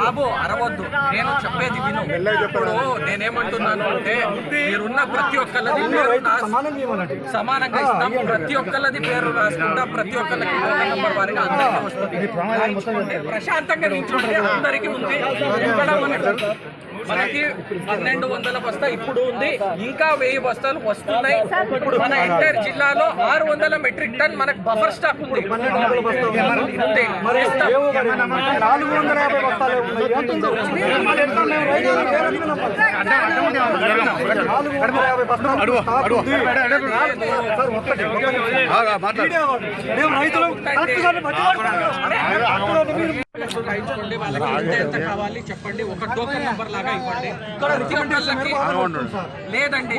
బాబు అరవద్దు, నేను చెప్పేది విను. ఇప్పుడు నేనేమంటున్నాను అంటే మీరున్న ప్రతి ఒక్కళ్ళది పేరు సమానంగా ఇస్తాం, ప్రతి ఒక్కళ్ళది పేరు రాసుకుంటా, ప్రతి ఒక్కళ్ళకి నంబర్ వారిగా అందరికీ వస్తుంది. ప్రశాంతంగా నిల్చుంటే అందరికీ ఉంది. ఇక్కడ మనకి 1200 బస్తా ఇప్పుడు ఉంది, ఇంకా 1000 బస్తాలు వస్తున్నాయి. ఇప్పుడు మన ఎంటైర్ జిల్లాలో 600 మెట్రిక్ టన్ మనకు బఫర్ స్టాక్ ఉంది. ఎంత కావాలి చెప్పండి, ఒక టోకెన్ నెంబర్ లాగా ఇవ్వండి. లేదండి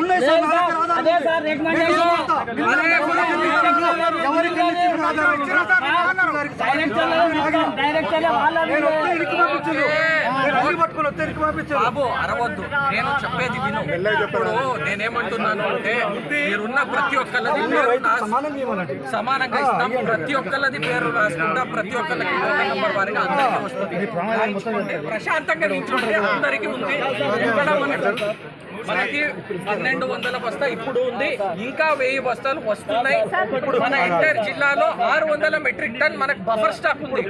బాబు అరవద్దు, నేను చెప్పేది విను. ఇప్పుడు నేనేమంటున్నాను అంటే మీరున్న ప్రతి ఒక్కళ్ళది పేరు సమానంగా ఇస్తాం, ప్రతి ఒక్కళ్ళది పేరు రాసుకుంటా, ప్రతి ఒక్కళ్ళకి నంబర్ వారిగా అందరికీ వస్తుంది. ప్రశాంతంగా నిల్చుంటే అందరికీ ఉంది. ఇక్కడ మనకి 1200 బస్తా ఇప్పుడు ఉంది, ఇంకా 1000 బస్తాలు వస్తున్నాయి. ఇప్పుడు మన ఎంటైర్ జిల్లాలో 600 మెట్రిక్ టన్ మనకు బఫర్ స్టాక్ ఉంది.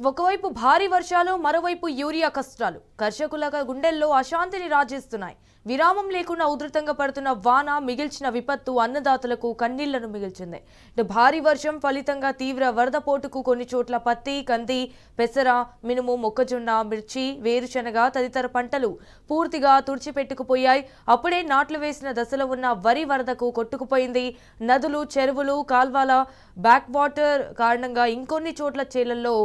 ఒకవైపు భారీ వర్షాలు, మరోవైపు యూరియా కష్టాలు కర్షకుల గుండెల్లో అశాంతిని రాజేస్తున్నాయి. విరామం లేకుండా ఉధృతంగా పడుతున్న వాన మిగిల్చిన విపత్తు అన్నదాతలకు కన్నీళ్లను మిగిల్చింది. భారీ వర్షం ఫలితంగా తీవ్ర వరద పోటుకు కొన్ని చోట్ల పత్తి, కంది, పెసర, మినుము, మొక్కజొన్న, మిర్చి, వేరుశనగ తదితర పంటలు పూర్తిగా తుడిచిపెట్టుకుపోయాయి. అప్పుడే నాట్లు వేసిన దశలో ఉన్న వరి వరదకు కొట్టుకుపోయింది. నదులు, చెరువులు, కాల్వల బ్యాక్ వాటర్ కారణంగా ఇంకొన్ని చోట్ల చేలల్లో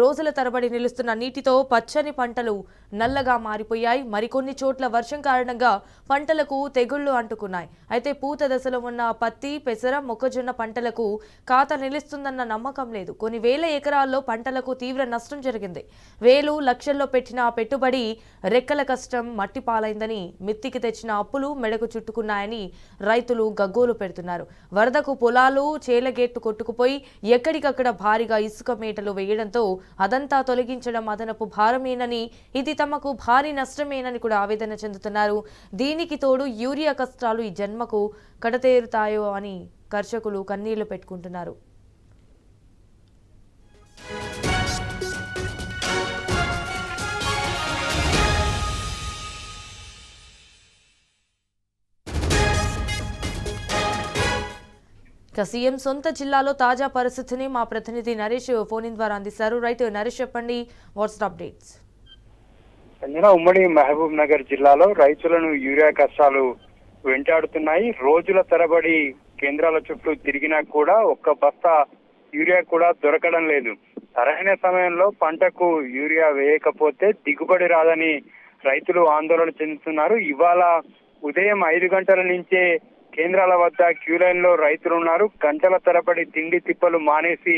రోజుల తరబడి నిలుస్తున్న నీటితో పచ్చని పంటలు నల్లగా మారిపోయాయి. మరికొన్ని చోట్ల వర్షం కారణంగా పంటలకు తెగుళ్లు అంటుకున్నాయి. అయితే పూత దశలో ఉన్న పత్తి, పెసర, మొక్కజొన్న పంటలకు ఖాతా నిలుస్తుందన్న నమ్మకం లేదు. కొన్ని వేల ఎకరాల్లో పంటలకు తీవ్ర నష్టం జరిగింది. వేలు లక్షల్లో పెట్టిన పెట్టుబడి రెక్కల కష్టం మట్టి పాలైందని, మిత్తికి తెచ్చిన అప్పులు మెడకు చుట్టుకున్నాయని రైతులు గగ్గోలు పెడుతున్నారు. వరదకు పొలాలు చేలగేట్టు కొట్టుకుపోయి ఎక్కడికక్కడ భారీగా ఇసుక మేటలు వేయడంతో అదంతా తొలగించడం అదనపు భారమేనని, ఇది తమకు భారీ నష్టమేనని కూడా ఆవేదన చెందుతున్నారు. దీనికి తోడు యూరియా కష్టాలు ఈ జన్మకు కడతేరుతాయో అని కర్షకులు కన్నీళ్లు పెట్టుకుంటున్నారు. సీఎం సొంత జిల్లాలో తాజా పరిస్థితిని మా ప్రతినిధి నరేష్ ఫోన్ ద్వారా అందిస్తారు. రైట్ నరేష్, చెప్పండి, వాట్స్ అప్డేట్స్? ఉమ్మడి మహబూబ్ నగర్ జిల్లాలో రైతులను యూరియా కష్టాలు వెంటాడుతున్నాయి. రోజుల తరబడి కేంద్రాల చుట్టూ తిరిగినా కూడా ఒక్క బస్తా యూరియా కూడా దొరకడం లేదు. సరైన సమయంలో పంటకు యూరియా వేయకపోతే దిగుబడి రాదని రైతులు ఆందోళన చెందుతున్నారు. ఇవాళ ఉదయం 5 గంటల నుంచే కేంద్రాల వద్ద క్యూ లైన్ లో రైతులు ఉన్నారు. గంటల తరబడి తిండి తిప్పలు మానేసి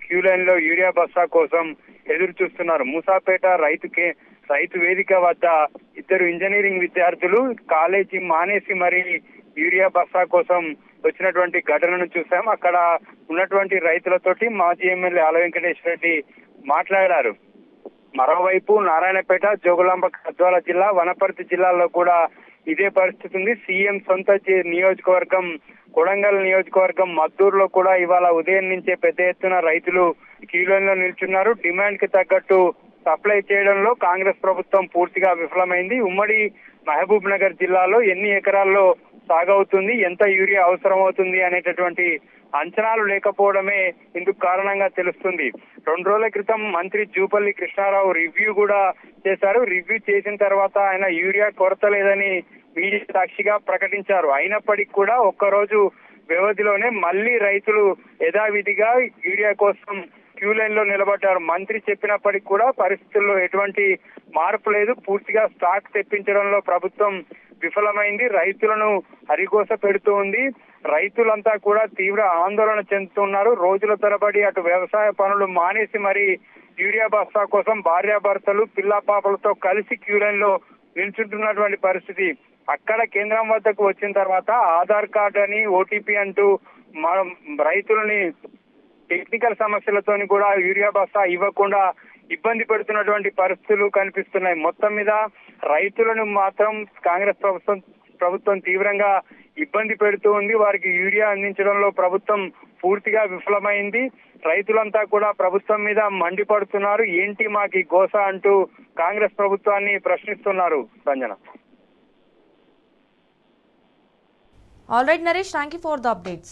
క్యూ లైన్ లో యూరియా బస్తా కోసం ఎదురు చూస్తున్నారు. మూసాపేట రైతు వేదిక వద్ద 2 ఇంజనీరింగ్ విద్యార్థులు కాలేజీ మానేసి మరి యూరియా బస్తా కోసం వచ్చినటువంటి ఘటనను చూసాం. అక్కడ ఉన్నటువంటి రైతులతోటి మాజీ ఎమ్మెల్యే ఆల వెంకటేశ్వర రెడ్డి మాట్లాడారు. మరోవైపు నారాయణపేట, జోగులాంబ, గద్వాల జిల్లా, వనపర్తి జిల్లాల్లో కూడా ఇదే పరిస్థితి ఉంది. సీఎం సొంత నియోజకవర్గం కొడంగల్ నియోజకవర్గం మద్దూరులో కూడా ఇవాళ ఉదయం నుంచే పెద్ద ఎత్తున రైతులు క్యూ లైన్లో నిల్చున్నారు. డిమాండ్ కి తగ్గట్టు సప్లై చేయడంలో కాంగ్రెస్ ప్రభుత్వం పూర్తిగా విఫలమైంది. ఉమ్మడి మహబూబ్ నగర్ జిల్లాలో ఎన్ని ఎకరాల్లో సాగవుతుంది, ఎంత యూరియా అవసరం అవుతుంది అనేటటువంటి అంచనాలు లేకపోవడమే ఇందుకు కారణంగా తెలుస్తుంది. 2 రోజుల క్రితం మంత్రి జూపల్లి కృష్ణారావు రివ్యూ కూడా చేశారు. రివ్యూ చేసిన తర్వాత ఆయన యూరియా కొరత లేదని మీడియా సాక్షిగా ప్రకటించారు. అయినప్పటికీ కూడా ఒక్కరోజు వ్యవధిలోనే మళ్లీ రైతులు యథావిధిగా యూరియా కోసం క్యూ లైన్ లో నిలబడ్డారు. మంత్రి చెప్పినప్పటికీ కూడా పరిస్థితుల్లో ఎటువంటి మార్పు లేదు. పూర్తిగా స్టాక్ తెప్పించడంలో ప్రభుత్వం విఫలమైంది. రైతులను హరిగోస పెడుతూ ఉంది. రైతులంతా కూడా తీవ్ర ఆందోళన చెందుతున్నారు. రోజుల తరబడి అటు వ్యవసాయ పనులు మానేసి మరి యూరియా బస్తా కోసం భార్యాభర్తలు పిల్ల పాపలతో కలిసి క్యూ లైన్ లో నిల్చుంటున్నటువంటి పరిస్థితి. అక్కడ కేంద్రం వద్దకు వచ్చిన తర్వాత ఆధార్ కార్డు అని ఓటీపీ అంటూ రైతులని టెక్నికల్ సమస్యలతోని కూడా యూరియా బస్తా ఇవ్వకుండా ఇబ్బంది పెడుతున్నటువంటి పరిస్థితులు కనిపిస్తున్నాయి. మొత్తం మీద రైతులను మాత్రం కాంగ్రెస్ ప్రభుత్వం తీవ్రంగా ఇబ్బంది పెడుతూ ఉంది. వారికి యూరియా అందించడంలో ప్రభుత్వం పూర్తిగా విఫలమైంది. రైతులంతా కూడా ప్రభుత్వం మీద మండిపడుతున్నారు. ఏంటి మాకి గోస అంటూ కాంగ్రెస్ ప్రభుత్వాన్ని ప్రశ్నిస్తున్నారు. Sanjana. All right Naresh, thank you for the updates.